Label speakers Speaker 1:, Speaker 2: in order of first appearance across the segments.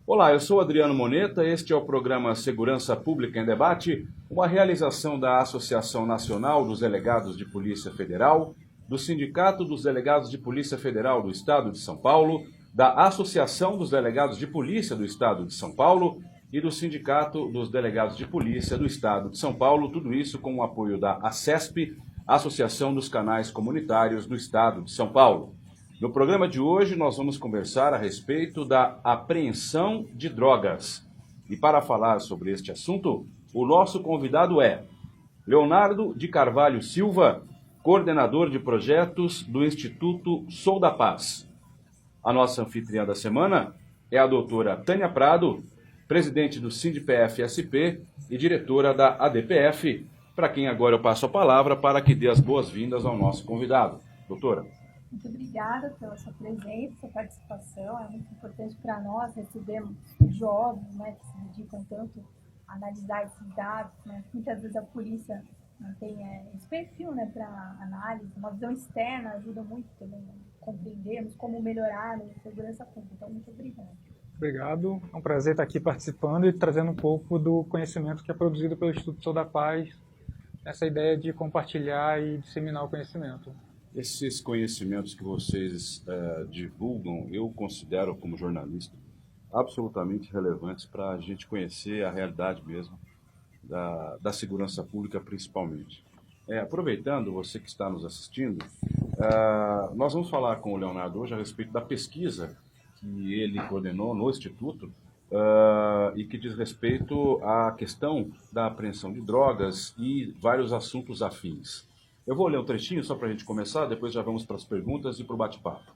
Speaker 1: Olá, eu sou Adriano Moneta, este é o programa Segurança Pública em Debate, uma realização da Associação Nacional dos Delegados de Polícia Federal, do Sindicato dos Delegados de Polícia Federal do Estado de São Paulo, da Associação dos Delegados de Polícia do Estado de São Paulo e do Sindicato dos Delegados de Polícia do Estado de São Paulo, tudo isso com o apoio da ACESP, Associação dos Canais Comunitários do Estado de São Paulo. No programa de hoje, nós vamos conversar a respeito da apreensão de drogas. E para falar sobre este assunto, o nosso convidado é Leonardo de Carvalho Silva, coordenador de projetos do Instituto Sou da Paz. A nossa anfitriã da semana é a doutora Tânia Prado, presidente do SINDPF-SP e diretora da ADPF, para quem agora eu passo a palavra para que dê as boas-vindas ao nosso convidado. Doutora.
Speaker 2: Muito obrigada pela sua presença, sua participação. É muito importante para nós recebermos jovens, né, que se dedicam tanto a analisar esses dados. Né? Muitas vezes a polícia não tem esse perfil, né, para análise. Uma visão externa ajuda muito também a compreendermos como melhorar a segurança pública. Então, muito obrigada.
Speaker 3: Obrigado. É um prazer estar aqui participando e trazendo um pouco do conhecimento que é produzido pelo Instituto Sou da Paz, essa ideia de compartilhar e disseminar o conhecimento.
Speaker 1: Esses conhecimentos que vocês divulgam, eu considero como jornalista absolutamente relevantes para a gente conhecer a realidade mesmo da segurança pública principalmente. Aproveitando você que está nos assistindo, nós vamos falar com o Leonardo hoje a respeito da pesquisa que ele coordenou no Instituto e que diz respeito à questão da apreensão de drogas e vários assuntos afins. Eu vou ler um trechinho só para a gente começar, depois já vamos para as perguntas e para o bate-papo.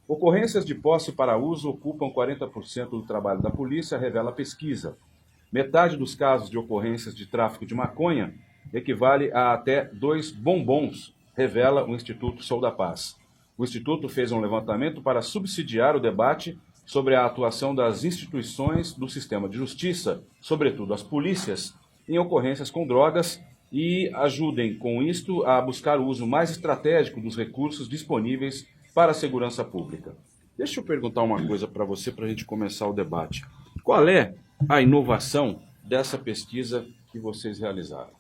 Speaker 1: Ocorrências de posse para uso ocupam 40% do trabalho da polícia, revela a pesquisa. Metade dos casos de ocorrências de tráfico de maconha equivale a até 2 bombons, revela o Instituto Sou da Paz. O Instituto fez um levantamento para subsidiar o debate sobre a atuação das instituições do sistema de justiça, sobretudo as polícias, em ocorrências com drogas, e ajudem com isto a buscar o uso mais estratégico dos recursos disponíveis para a segurança pública. Deixa eu perguntar uma coisa para você para a gente começar o debate. Qual é a inovação dessa pesquisa que vocês realizaram?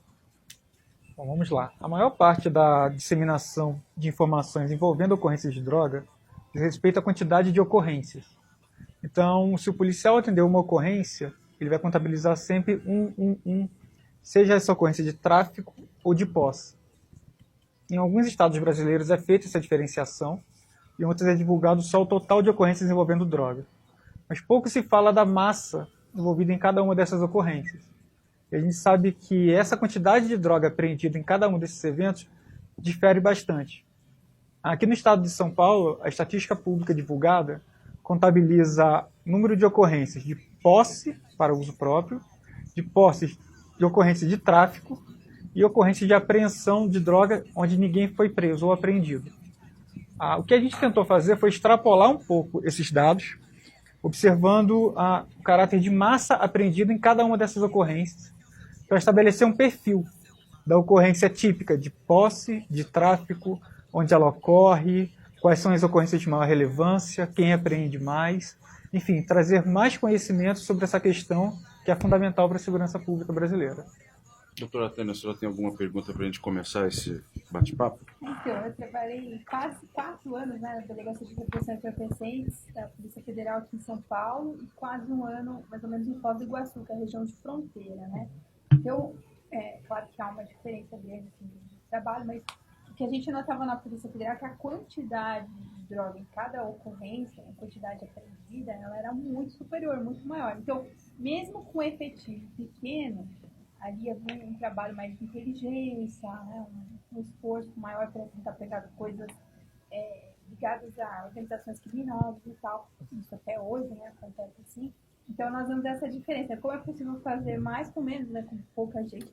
Speaker 3: Bom, vamos lá. A maior parte da disseminação de informações envolvendo ocorrências de droga diz respeito à quantidade de ocorrências. Então, se o policial atender uma ocorrência, ele vai contabilizar sempre seja essa ocorrência de tráfico ou de posse. Em alguns estados brasileiros é feita essa diferenciação, e em outros é divulgado só o total de ocorrências envolvendo droga. Mas pouco se fala da massa envolvida em cada uma dessas ocorrências. E a gente sabe que essa quantidade de droga apreendida em cada um desses eventos difere bastante. Aqui no estado de São Paulo, a estatística pública divulgada contabiliza número de ocorrências de posse para uso próprio, de posses de ocorrência de tráfico e ocorrência de apreensão de droga onde ninguém foi preso ou apreendido. O que a gente tentou fazer foi extrapolar um pouco esses dados, observando o caráter de massa apreendida em cada uma dessas ocorrências, para estabelecer um perfil da ocorrência típica de posse, de tráfico, onde ela ocorre, quais são as ocorrências de maior relevância, quem apreende mais, enfim, trazer mais conhecimento sobre essa questão que é fundamental para a segurança pública brasileira.
Speaker 1: Doutora Tânia, a senhora tem alguma pergunta para a gente começar esse bate-papo?
Speaker 2: Então, eu trabalhei quase 4 anos na Delegacia de Repressão e Entorpecentes da Polícia Federal aqui em São Paulo e quase 1 ano, mais ou menos, em Foz do Iguaçu, que é a região de fronteira, né? Então, claro que há uma diferença grande assim, de trabalho, mas o que a gente notava na Polícia Federal é que a quantidade de droga em cada ocorrência, a quantidade apreendida, ela era muito superior, muito maior. Então, mesmo com efetivo pequeno, ali havia um trabalho mais de inteligência, né, um esforço maior para tentar pegar coisas ligadas a organizações criminosas e tal. Isso até hoje, né, acontece assim. Então, nós vemos essa diferença. Como é possível fazer mais com menos, né, com pouca gente?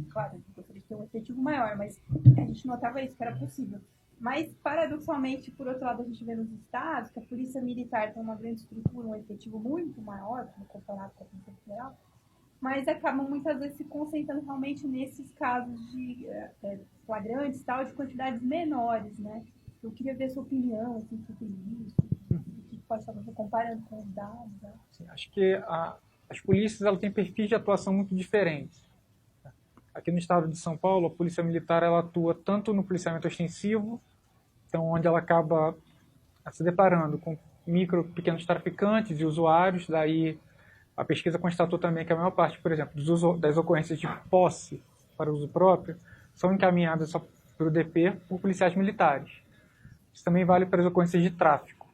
Speaker 2: Claro, gostaria de ter um efetivo maior, mas a gente notava isso, que era possível. Mas, paradoxalmente, por outro lado, a gente vê nos estados que a Polícia Militar tem uma grande estrutura, um efetivo muito maior, comparado com a Polícia Federal, mas acabam muitas vezes se concentrando realmente nesses casos de flagrantes, tal, de quantidades menores, né? Eu queria ver a sua opinião assim, sobre isso, o que pode estar comparando com os dados? Né?
Speaker 3: Sim, acho que as polícias elas têm perfis de atuação muito diferentes. Aqui no estado de São Paulo, a Polícia Militar ela atua tanto no policiamento ostensivo, então onde ela acaba se deparando com pequenos traficantes e usuários, daí a pesquisa constatou também que a maior parte, por exemplo, das ocorrências de posse para uso próprio são encaminhadas para o DP por policiais militares. Isso também vale para as ocorrências de tráfico.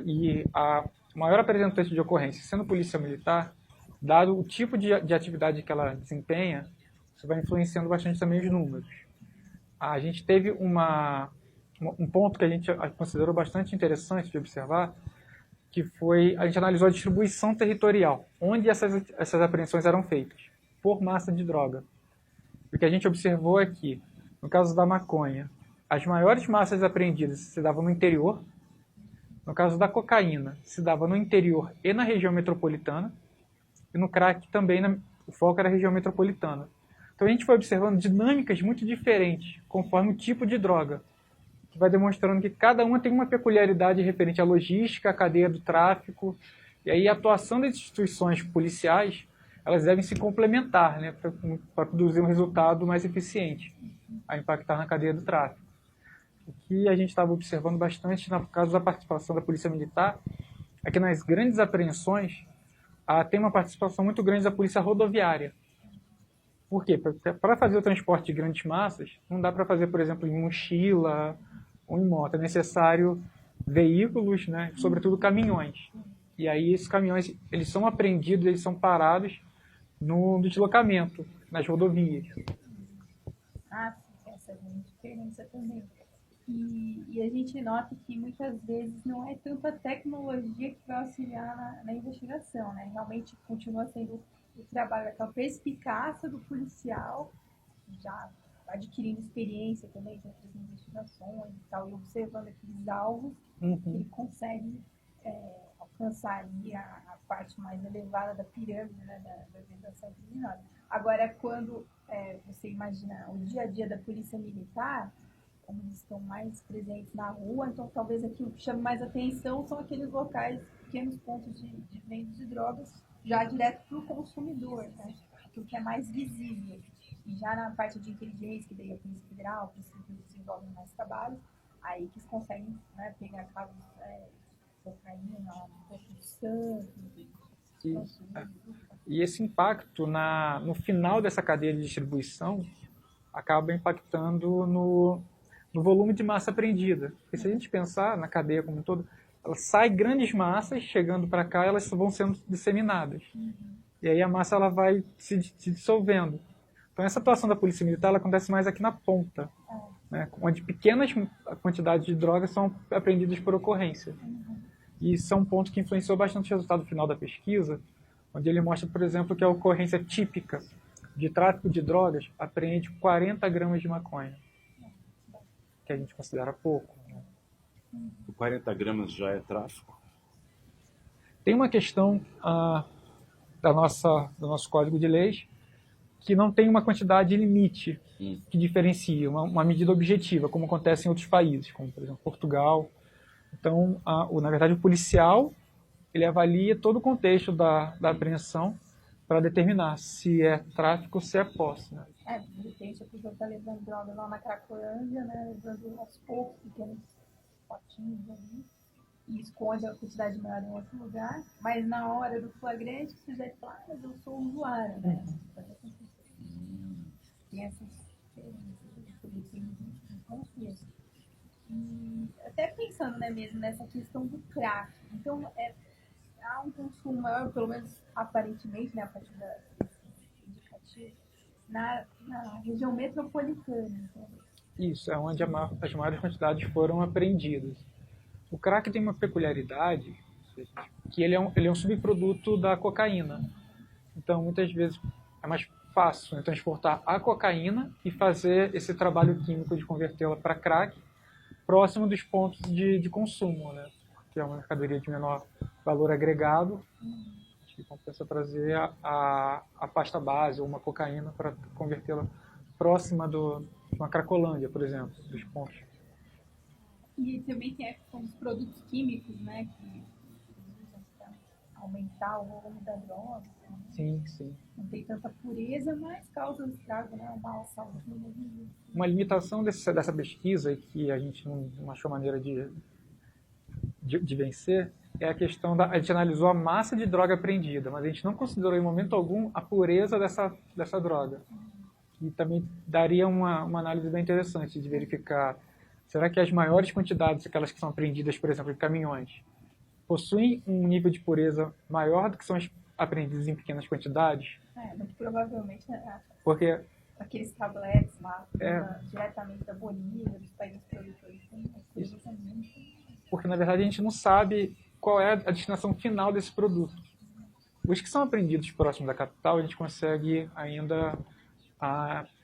Speaker 3: E a maior apresentante de ocorrência, sendo polícia militar, dado o tipo de atividade que ela desempenha, isso vai influenciando bastante também os números. A gente teve um ponto que a gente considerou bastante interessante de observar, que foi, a gente analisou a distribuição territorial, onde essas apreensões eram feitas, por massa de droga. O que a gente observou é que, no caso da maconha, as maiores massas apreendidas se davam no interior, no caso da cocaína, se dava no interior e na região metropolitana, e no crack também o foco era a região metropolitana. Então a gente foi observando dinâmicas muito diferentes, conforme o tipo de droga, que vai demonstrando que cada uma tem uma peculiaridade referente à logística, à cadeia do tráfico, e aí a atuação das instituições policiais, elas devem se complementar, né, para produzir um resultado mais eficiente, a impactar na cadeia do tráfico. O que a gente estava observando bastante no caso da participação da Polícia Militar é que nas grandes apreensões tem uma participação muito grande da Polícia Rodoviária. Por quê? Para fazer o transporte de grandes massas, não dá para fazer, por exemplo, em mochila ou em moto. É necessário veículos, né, sobretudo caminhões. E aí esses caminhões eles são apreendidos, eles são parados no deslocamento, nas rodovias.
Speaker 2: Sim, essa é uma diferença também. E a gente nota que muitas vezes não é tanto a tecnologia que vai auxiliar na investigação, né? Realmente continua sendo o trabalho, aquela perspicácia do policial, já adquirindo experiência também de outras investigações e tal, e observando aqueles alvos, que ele consegue alcançar ali a parte mais elevada da pirâmide, né, da organização criminosa. Agora, quando você imagina o dia a dia da polícia militar, como eles estão mais presentes na rua, então talvez aqui o que chama mais atenção são aqueles locais, pequenos pontos de venda de drogas, já direto para o consumidor, né? Aquilo que é mais visível. E já na parte de inteligência, que daí a Polícia Federal, desenvolve mais trabalho, aí que eles conseguem, né, pegar casos cocaína, um pouco de sangue.
Speaker 3: E esse impacto no final dessa cadeia de distribuição acaba impactando no volume de massa apreendida. Porque se a gente pensar na cadeia como um todo, ela sai grandes massas, chegando para cá, elas vão sendo disseminadas. E aí a massa ela vai se dissolvendo. Então essa atuação da Polícia Militar ela acontece mais aqui na ponta, né, onde pequenas quantidades de drogas são apreendidas por ocorrência. E isso é um ponto que influenciou bastante o resultado final da pesquisa, onde ele mostra, por exemplo, que a ocorrência típica de tráfico de drogas apreende 40 gramas de maconha, que a gente considera pouco. Né?
Speaker 1: 40 gramas já é tráfico?
Speaker 3: Tem uma questão do nosso Código de Leis que não tem uma quantidade limite que diferencia, uma medida objetiva, como acontece em outros países, como, por exemplo, Portugal. Então, na verdade, o policial ele avalia todo o contexto da apreensão para determinar se é tráfico ou se é posse. Né?
Speaker 2: De repente a pessoa está levando droga lá na Cracolândia, né, levando aos poucos pequenos potinhos ali, e esconde a quantidade maior em outro lugar, mas na hora do flagrante o sujeito fala, mas eu sou usuário, né? Tem essas diferenças. E até pensando, né, mesmo nessa questão do crack, então há um consumo maior, pelo menos aparentemente, né, a partir da indicativa, na região metropolitana. Então.
Speaker 3: Isso, é onde as maiores quantidades foram apreendidas. O crack tem uma peculiaridade, que ele é um subproduto da cocaína. Então, muitas vezes, é mais fácil, né, transportar a cocaína e fazer esse trabalho químico de convertê-la para crack próximo dos pontos de consumo, né? Que é uma mercadoria de menor valor agregado, que compensa trazer a pasta base ou uma cocaína para convertê-la próxima de uma Cracolândia, por exemplo, dos pontos.
Speaker 2: E também tem a questão dos produtos químicos, né, que usam para aumentar o volume da droga. Né?
Speaker 3: Sim, sim.
Speaker 2: Não tem tanta pureza, mas causa estrago, né, uma saúde no mesmo.
Speaker 3: Uma limitação dessa pesquisa, que a gente não achou maneira de vencer, é a questão a gente analisou a massa de droga apreendida, mas a gente não considerou em momento algum a pureza dessa droga. E também daria uma análise bem interessante de verificar, será que as maiores quantidades, aquelas que são apreendidas, por exemplo, em caminhões, possuem um nível de pureza maior do que são as apreendidas em pequenas quantidades?
Speaker 2: Muito provavelmente, né,
Speaker 3: porque
Speaker 2: aqueles tabletes lá, diretamente da Bolívia, dos países produtores,
Speaker 3: porque na verdade a gente não sabe qual é a destinação final desse produto. Os que são apreendidos próximos da capital, a gente consegue ainda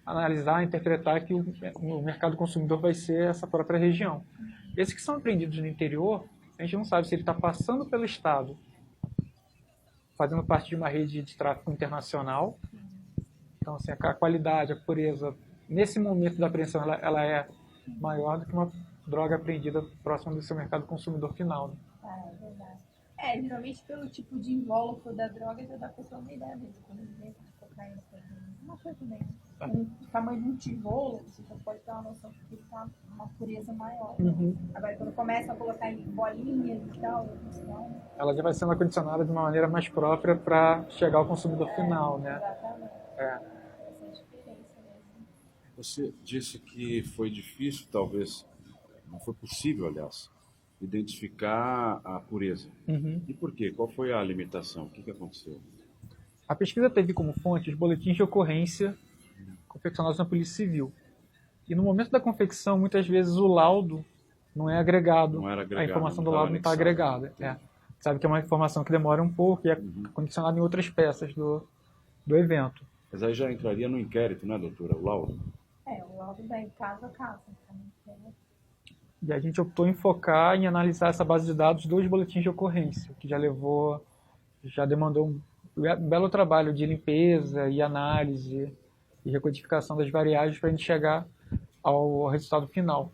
Speaker 3: analisar, interpretar que o mercado consumidor vai ser essa própria região. Esses que são apreendidos no interior, a gente não sabe se ele está passando pelo Estado, fazendo parte de uma rede de tráfico internacional. Então, assim, a qualidade, a pureza, nesse momento da apreensão, ela é maior do que uma droga apreendida próxima do seu mercado consumidor final. Né?
Speaker 2: É verdade. Geralmente pelo tipo de invólucro da droga já dá pra ter uma ideia mesmo. Quando ele vem de cocaína, uma coisa também. O tamanho de um tijolo, você já pode ter uma noção de que está uma pureza maior.
Speaker 3: Uhum.
Speaker 2: Agora, quando começa a colocar em bolinhas e tal, então...
Speaker 3: ela já vai sendo acondicionada de uma maneira mais própria para chegar ao consumidor final, né?
Speaker 2: Exatamente. Essa é a diferença mesmo.
Speaker 1: Você disse que foi difícil, talvez, não foi possível, aliás, identificar a pureza.
Speaker 3: Uhum.
Speaker 1: E por quê? Qual foi a limitação? O que aconteceu?
Speaker 3: A pesquisa teve como fonte os boletins de ocorrência confeccionados na Polícia Civil. E no momento da confecção, muitas vezes o laudo não é agregado.
Speaker 1: Não era agregado,
Speaker 3: a informação
Speaker 1: não
Speaker 3: do laudo não está agregada. Sabe que é uma informação que demora um pouco e é condicionada em outras peças do evento.
Speaker 1: Mas aí já entraria no inquérito, né, doutora? O laudo?
Speaker 2: O laudo vai caso a caso. Então,
Speaker 3: e a gente optou em focar em analisar essa base de dados dos boletins de ocorrência, que já demandou um belo trabalho de limpeza e análise e recodificação das variáveis para a gente chegar ao resultado final,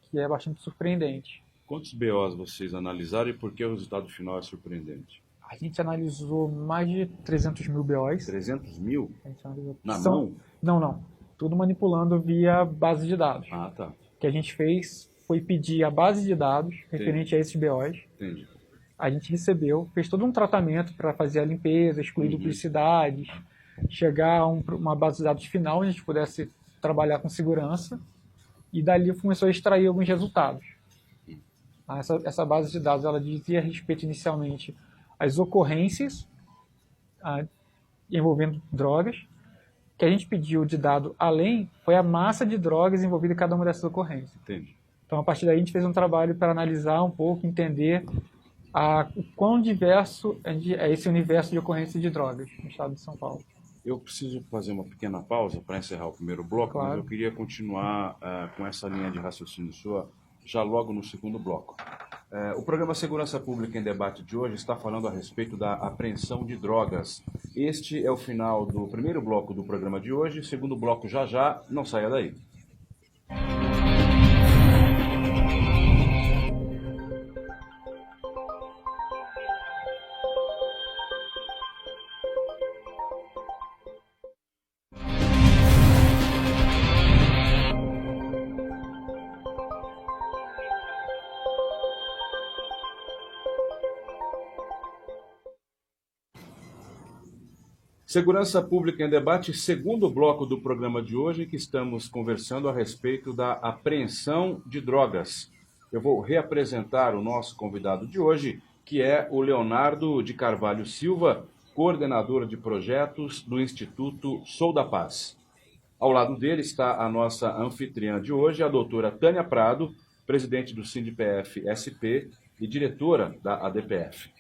Speaker 3: que é bastante surpreendente.
Speaker 1: Quantos BOs vocês analisaram e por que o resultado final é surpreendente?
Speaker 3: A gente analisou mais de 300 mil BOs.
Speaker 1: 300 mil? Na
Speaker 3: mão? Não. Tudo manipulando via base de dados.
Speaker 1: Ah, tá.
Speaker 3: O que a gente fez foi pedir a base de dados referente a esses BOs.
Speaker 1: Entendi.
Speaker 3: A gente recebeu, fez todo um tratamento para fazer a limpeza, excluir duplicidades, chegar a uma base de dados final, onde a gente pudesse trabalhar com segurança, e dali começou a extrair alguns resultados. Essa base de dados ela dizia a respeito inicialmente às ocorrências envolvendo drogas. O que a gente pediu de dado além foi a massa de drogas envolvida em cada uma dessas ocorrências.
Speaker 1: Entendi.
Speaker 3: Então, a partir daí, a gente fez um trabalho para analisar um pouco, entender o quão diverso é esse universo de ocorrência de drogas no estado de São Paulo.
Speaker 1: Eu preciso fazer uma pequena pausa para encerrar o primeiro bloco, claro. Mas eu queria continuar com essa linha de raciocínio sua já logo no segundo bloco. O programa Segurança Pública em Debate de hoje está falando a respeito da apreensão de drogas. Este é o final do primeiro bloco do programa de hoje. Segundo bloco já, não saia daí. Segurança Pública em Debate, segundo bloco do programa de hoje, que estamos conversando a respeito da apreensão de drogas. Eu vou reapresentar o nosso convidado de hoje, que é o Leonardo de Carvalho Silva, coordenador de projetos do Instituto Sou da Paz. Ao lado dele está a nossa anfitriã de hoje, a doutora Tânia Prado, presidente do SINDPF-SP e diretora da ADPF.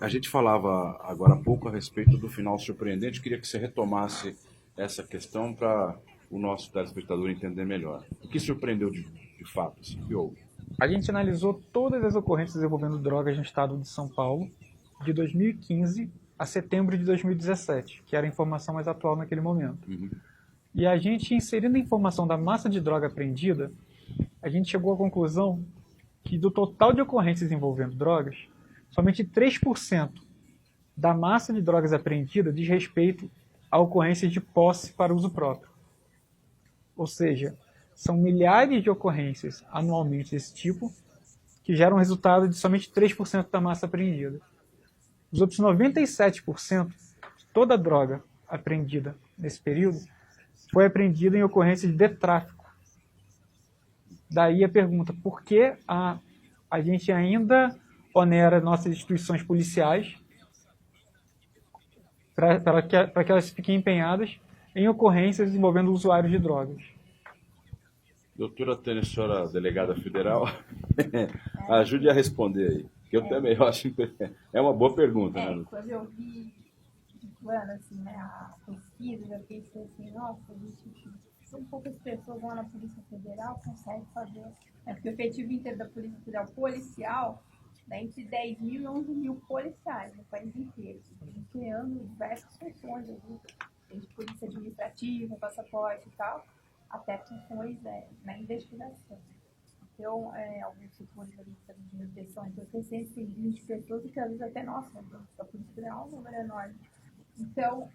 Speaker 1: A gente falava agora há pouco a respeito do final surpreendente. Eu queria que você retomasse essa questão para o nosso telespectador entender melhor. O que surpreendeu de fato? Assim, o que houve?
Speaker 3: A gente analisou todas as ocorrências envolvendo drogas no estado de São Paulo, de 2015 a setembro de 2017, que era a informação mais atual naquele momento. E a gente, inserindo a informação da massa de droga apreendida, a gente chegou à conclusão que do total de ocorrências envolvendo drogas, somente 3% da massa de drogas apreendida diz respeito a ocorrências de posse para uso próprio. Ou seja, são milhares de ocorrências anualmente desse tipo que geram resultado de somente 3% da massa apreendida. Os outros 97% de toda a droga apreendida nesse período foi apreendida em ocorrências de tráfico. Daí a pergunta, por que a gente ainda onera nossas instituições policiais para que elas fiquem empenhadas em ocorrências envolvendo usuários de drogas?
Speaker 1: Doutora Tânia, senhora delegada federal, ajude a responder aí, que eu também acho é uma boa pergunta, né?
Speaker 2: Quando eu vi assim, né, a pesquisa, eu pensei assim, nossa, são poucas pessoas lá na Polícia Federal conseguem fazer, porque o efetivo inteiro da Polícia Federal policial é entre 10 mil e 11 mil policiais no país inteiro, criando diversas funções, desde polícia administrativa, passaporte e tal, até funções na investigação. Então, alguns setores ali de repressão entorpecentes tem 20 pessoas e que às vezes até, nossa, a Polícia Federal é um número enorme. Então,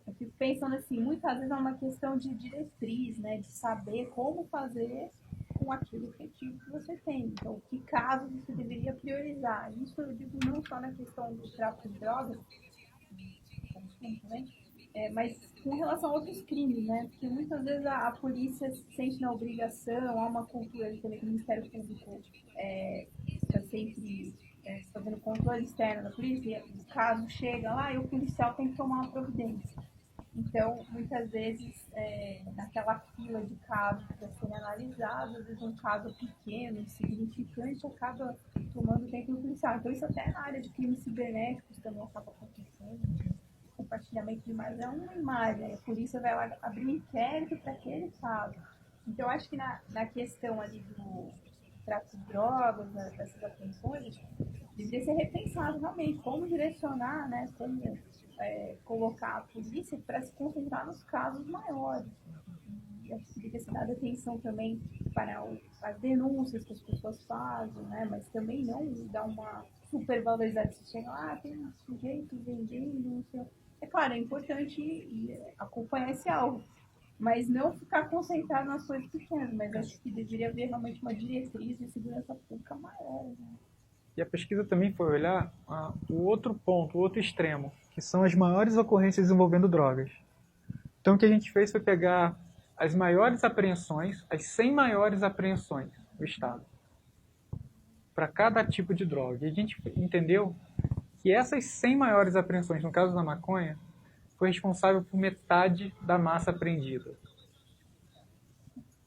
Speaker 2: eu fico pensando assim, muitas vezes é uma questão de diretriz, né, de saber como fazer com aquilo efetivo que você tem. Então, que casos você deveria priorizar. Isso eu digo não só na questão do tráfico de drogas, consumo também, mas com relação a outros crimes, né? Porque muitas vezes a polícia se sente na obrigação, há uma cultura ali também que o Ministério Público está sempre fazendo controle externo da polícia, e o caso chega lá e o policial tem que tomar uma providência. Então, muitas vezes, naquela fila de casos para serem analisados, às vezes um caso pequeno, insignificante, acaba tomando tempo do policial. Então, isso até na área de crimes cibernéticos também acaba acontecendo. Compartilhamento de imagens é uma imagem, a polícia vai lá abrir um inquérito para aquele caso. Então, eu acho que na questão ali do tráfico de drogas, dessas atenções, deveria ser repensado realmente como direcionar, né, como colocar a polícia para se concentrar nos casos maiores. E acho que deveria ser dada atenção também para as denúncias que as pessoas fazem, né, mas também não dar uma supervalorizada. Se chega lá, tem um sujeito vendendo, não sei. É claro, é importante acompanhar esse alvo, mas não ficar concentrado nas coisas pequenas, mas acho que deveria haver realmente uma diretriz de segurança pública maior. Né?
Speaker 3: E a pesquisa também foi olhar o outro ponto, o outro extremo, que são as maiores ocorrências envolvendo drogas. Então o que a gente fez foi pegar as maiores apreensões, as 100 maiores apreensões do Estado, para cada tipo de droga. E a gente entendeu que essas 100 maiores apreensões, no caso da maconha, foi responsável por metade da massa apreendida.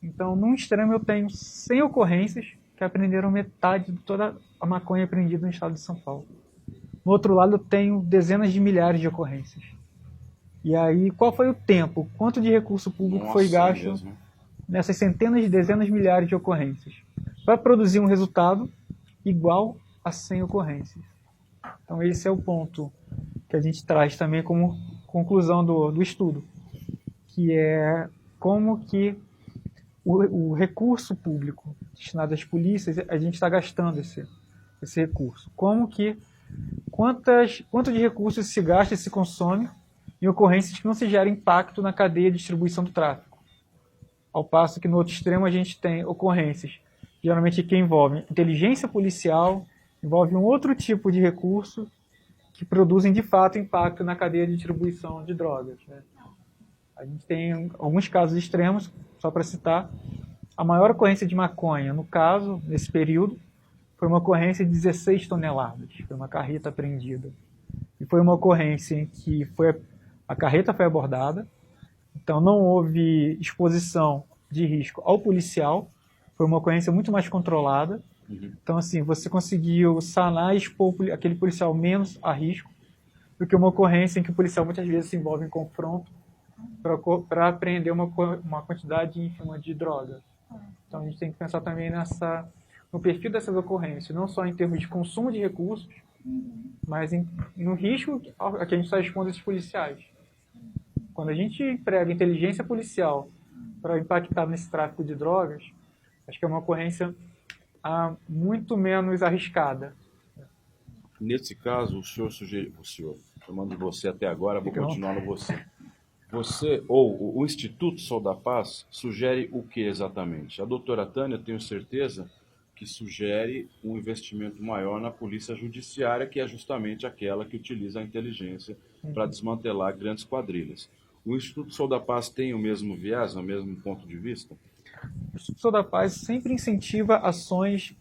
Speaker 3: Então, num extremo, eu tenho 100 ocorrências que apreenderam metade de toda a maconha apreendida no estado de São Paulo. No outro lado, eu tenho dezenas de milhares de ocorrências. E aí, qual foi o tempo? Quanto de recurso público foi gasto nessas centenas de dezenas de milhares de ocorrências? Para produzir um resultado igual a 100 ocorrências. Então esse é o ponto que a gente traz também como conclusão do estudo, que é como que o recurso público destinado às polícias, a gente está gastando esse recurso. Quanto de recursos se gasta e se consome em ocorrências que não se gera impacto na cadeia de distribuição do tráfico. Ao passo que no outro extremo a gente tem ocorrências, geralmente que envolvem inteligência policial, envolve um outro tipo de recurso que produzem de fato impacto na cadeia de distribuição de drogas. Né? A gente tem alguns casos extremos, só para citar. A maior ocorrência de maconha, no caso, nesse período, foi uma ocorrência de 16 toneladas. Foi uma carreta apreendida. E foi uma ocorrência em que a carreta foi abordada, então não houve exposição de risco ao policial, foi uma ocorrência muito mais controlada. Então, assim, você conseguiu sanar e expor aquele policial menos a risco do que uma ocorrência em que o policial muitas vezes se envolve em confronto para apreender uma quantidade ínfima de droga. Então, a gente tem que pensar também no perfil dessas ocorrências, não só em termos de consumo de recursos, mas no risco a que a gente está expondo esses policiais. Quando a gente emprega inteligência policial para impactar nesse tráfico de drogas, Acho que é uma ocorrência muito menos arriscada.
Speaker 1: Nesse caso, o senhor, chamando de você até agora, vou continuar no você. Você, ou o Instituto Sol da Paz, sugere o que exatamente? A doutora Tânia, tenho certeza, que sugere um investimento maior na polícia judiciária, que é justamente aquela que utiliza a inteligência para desmantelar grandes quadrilhas. O Instituto Sol da Paz tem o mesmo viés, o mesmo ponto de vista?
Speaker 3: O Instituto Sol da Paz sempre incentiva ações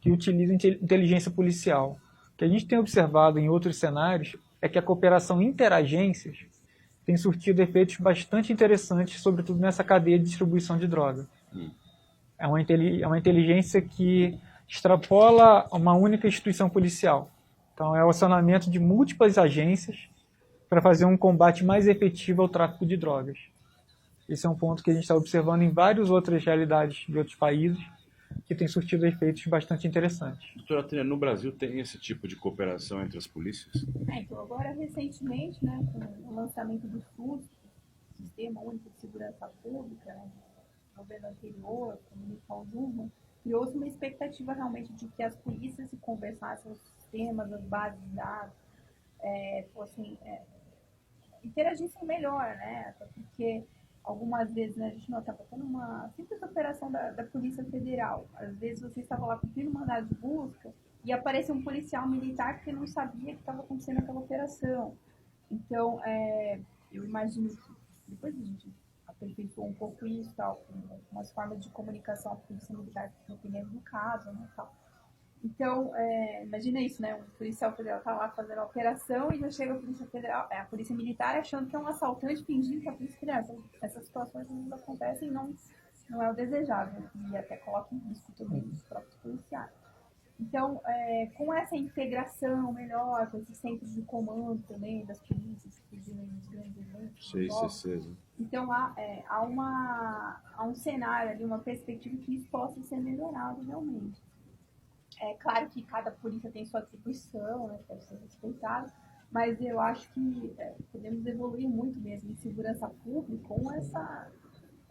Speaker 3: que utilizam inteligência policial. O que a gente tem observado em outros cenários é que a cooperação interagências tem surtido efeitos bastante interessantes, sobretudo nessa cadeia de distribuição de droga. É uma inteligência que extrapola uma única instituição policial. Então, é o acionamento de múltiplas agências para fazer um combate mais efetivo ao tráfico de drogas. Esse é um ponto que a gente está observando em várias outras realidades de outros países, que tem surtido efeitos bastante interessantes.
Speaker 1: Doutora Tânia, no Brasil tem esse tipo de cooperação entre as polícias?
Speaker 2: Então, agora, recentemente, né, com o lançamento do SUS, Sistema Único de Segurança Pública, né, no governo anterior, com o ministro Zuma, criou-se uma expectativa realmente de que as polícias se conversassem, os sistemas, as bases de dados, interagissem melhor, né? Até porque algumas vezes, né, a gente não estava tendo uma simples operação da Polícia Federal. Às vezes você estava lá cumprindo um mandado de busca e apareceu um policial militar que não sabia que estava acontecendo aquela operação. Então, eu imagino que depois a gente aperfeiçoou um pouco isso, tal, com umas formas de comunicação com a Polícia Militar, dependendo do caso, né, tal. Então, imagina isso, né? Um policial federal está lá fazendo a operação e já chega a Polícia Federal, a Polícia Militar achando que é um assaltante, fingindo que é a Polícia Federal. Então, essas situações não acontecem e não é o desejável. E até coloca em risco também os próprios policiais. Então, com essa integração melhor, com esses centros de comando também das polícias que surgiram nos grandes eventos.
Speaker 1: CICCs, né?
Speaker 2: Então, há um cenário ali, uma perspectiva que isso possa ser melhorado realmente. É claro que cada polícia tem sua atribuição, né, deve ser respeitada, mas eu acho que podemos evoluir muito mesmo em segurança pública com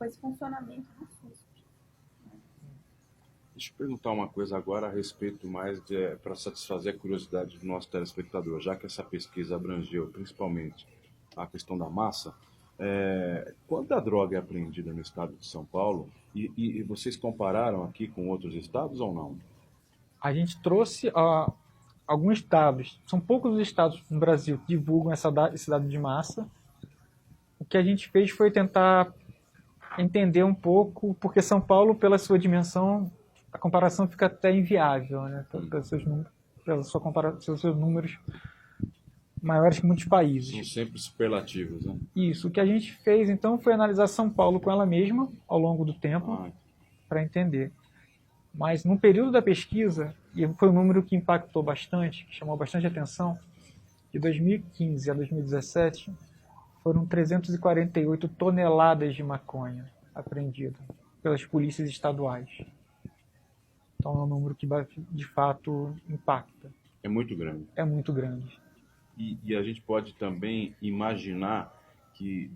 Speaker 2: esse funcionamento do SUS.
Speaker 1: Deixa eu perguntar uma coisa agora a respeito mais para satisfazer a curiosidade do nosso telespectador, já que essa pesquisa abrangeu principalmente a questão da massa. Quanta droga é apreendida no estado de São Paulo? E vocês compararam aqui com outros estados ou não?
Speaker 3: A gente trouxe alguns dados. São poucos os estados no Brasil que divulgam esse dado de massa. O que a gente fez foi tentar entender um pouco, porque São Paulo, pela sua dimensão, a comparação fica até inviável, né? Pelos seus números maiores que muitos países.
Speaker 1: São sempre superlativos, né?
Speaker 3: Isso. O que a gente fez, então, foi analisar São Paulo com ela mesma, ao longo do tempo, para entender. Mas no período da pesquisa, e foi um número que impactou bastante, que chamou bastante atenção, de 2015 a 2017, foram 348 toneladas de maconha apreendidas pelas polícias estaduais. Então é um número que de fato impacta.
Speaker 1: É muito grande.
Speaker 3: É muito grande.
Speaker 1: E a gente pode também imaginar que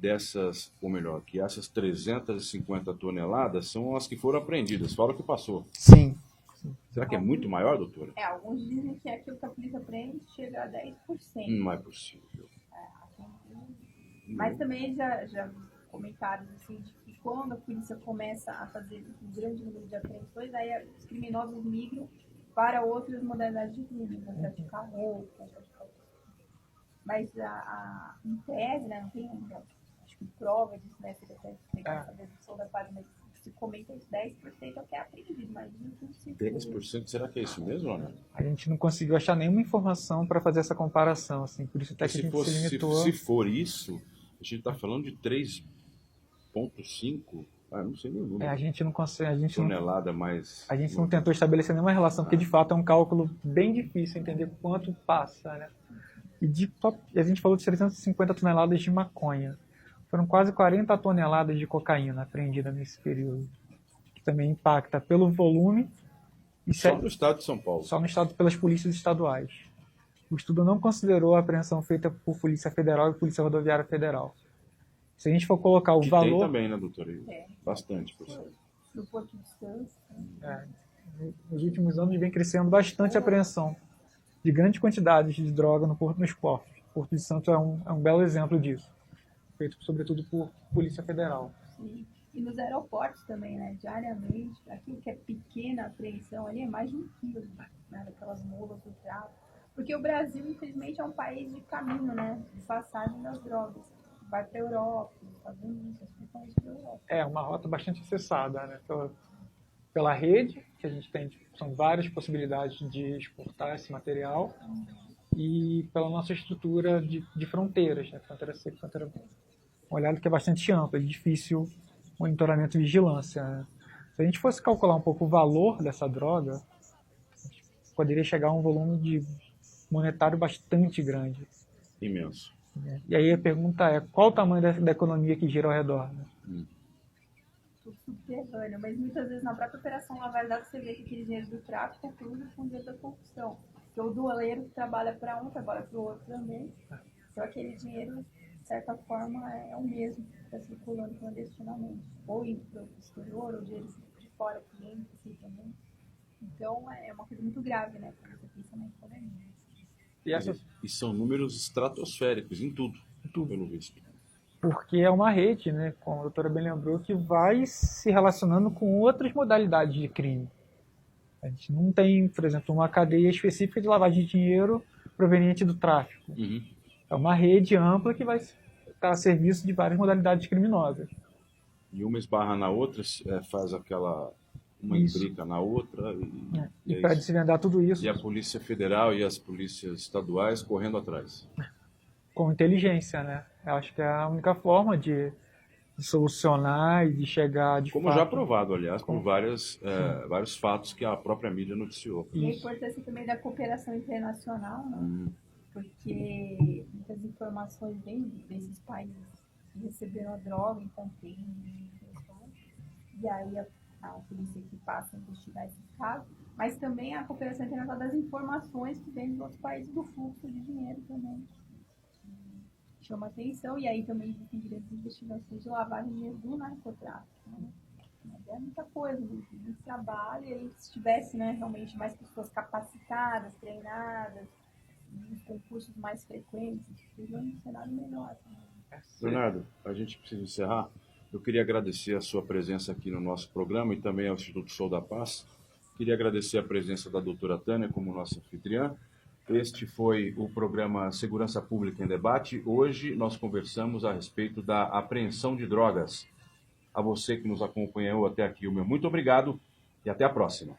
Speaker 1: que essas 350 toneladas são as que foram apreendidas, fora o que passou.
Speaker 3: Sim.
Speaker 1: Será que é muito maior, doutora?
Speaker 2: Alguns dizem que aquilo que a polícia apreende chega a 10%.
Speaker 1: Não é possível.
Speaker 2: Mas também já comentários assim, de que quando a polícia começa a fazer um grande número de apreensões, aí os criminosos migram para outras modalidades de crime, para praticar roupa, mas em tese, né, não tem acho que prova disso, né, seria até legal saber do Sol da Paz, mas se comenta isso, 10% é o que é apreendido, mas
Speaker 1: 10%, será que é isso mesmo, ou não?
Speaker 3: A gente não conseguiu achar nenhuma informação para fazer essa comparação, assim, por isso até que a gente se limitou.
Speaker 1: Se for isso, a gente está falando de 3,5, não sei nem o número.
Speaker 3: A gente não consegue,
Speaker 1: tonelada mais...
Speaker 3: A gente não tentou estabelecer nenhuma relação, porque de fato é um cálculo bem difícil entender quanto passa, né? E a gente falou de 350 toneladas de maconha. Foram quase 40 toneladas de cocaína apreendida nesse período, que também impacta pelo volume.
Speaker 1: Só no estado de São Paulo?
Speaker 3: Só no estado, pelas polícias estaduais. O estudo não considerou a apreensão feita por Polícia Federal e Polícia Rodoviária Federal. Se a gente for colocar o valor...
Speaker 1: Tem também, né, doutora? Bastante, por cento.
Speaker 2: no Porto de Santos. Né?
Speaker 3: Nos últimos anos vem crescendo bastante a apreensão de grandes quantidades de droga no Porto dos Portos. O Porto de Santos é um belo exemplo disso, feito sobretudo por Polícia Federal.
Speaker 2: Sim. E nos aeroportos também, né? Diariamente, aquilo que é pequena apreensão ali é mais de 1 quilo, né? Daquelas mulas do tráfico. Porque o Brasil, infelizmente, é um país de caminho, né? De passagem das drogas. Vai para a Europa, os Estados Unidos, principalmente para a Europa.
Speaker 3: É uma rota bastante acessada, né? Pela rede, que a gente tem, são várias possibilidades de exportar esse material, e pela nossa estrutura de fronteiras, né? Fronteira seca, fronteira molhada, que é bastante ampla, é difícil monitoramento e vigilância. Né? Se a gente fosse calcular um pouco o valor dessa droga, poderia chegar a um volume de monetário bastante grande.
Speaker 1: Imenso.
Speaker 3: E aí a pergunta é, qual o tamanho da economia que gira ao redor? Né?
Speaker 2: Tudo subterrâneo, mas muitas vezes na própria operação lavagem de dados você vê que aquele dinheiro do tráfico é tudo com o dinheiro da corrupção. Porque o doleiro que trabalha para um, trabalha para o outro também. Então aquele dinheiro, de certa forma, é o mesmo que está circulando clandestinamente. Ou indo para o exterior, ou dinheiro de fora que entra assim, também. Então é uma coisa muito grave, né? Quando você pensa na economia.
Speaker 1: E são números estratosféricos em tudo, pelo visto.
Speaker 3: Porque é uma rede, né, como a doutora bem lembrou, que vai se relacionando com outras modalidades de crime. A gente não tem, por exemplo, uma cadeia específica de lavagem de dinheiro proveniente do tráfico.
Speaker 1: Uhum.
Speaker 3: É uma rede ampla que vai estar a serviço de várias modalidades criminosas.
Speaker 1: E uma esbarra na outra, faz uma imbrica na outra.
Speaker 3: E para desvendar tudo isso...
Speaker 1: E a Polícia Federal e as polícias estaduais correndo atrás.
Speaker 3: Com inteligência, né? Eu acho que é a única forma de solucionar e de chegar de
Speaker 1: Como
Speaker 3: fato...
Speaker 1: já provado, aliás, por vários fatos que a própria mídia noticiou.
Speaker 2: E a importância também da cooperação internacional, né? Porque muitas informações vêm desses países que receberam a droga em containers, e aí a polícia que passa a investigar esses casos, mas também a cooperação internacional das informações que vêm dos outros países do fluxo de dinheiro também. Chama atenção, e aí também existem grandes investigações de lavagem de dinheiro do narcotráfico. Né? Mas é muita coisa, muito trabalho, e aí se tivesse, né, realmente mais pessoas capacitadas, treinadas, uns concursos mais frequentes, seria um cenário melhor. Né?
Speaker 1: Leonardo, a gente precisa encerrar. Eu queria agradecer a sua presença aqui no nosso programa e também ao Instituto Sou da Paz. Queria agradecer a presença da doutora Tânia como nossa anfitriã. Este foi o programa Segurança Pública em Debate. Hoje nós conversamos a respeito da apreensão de drogas. A você que nos acompanhou até aqui, o meu muito obrigado e até a próxima.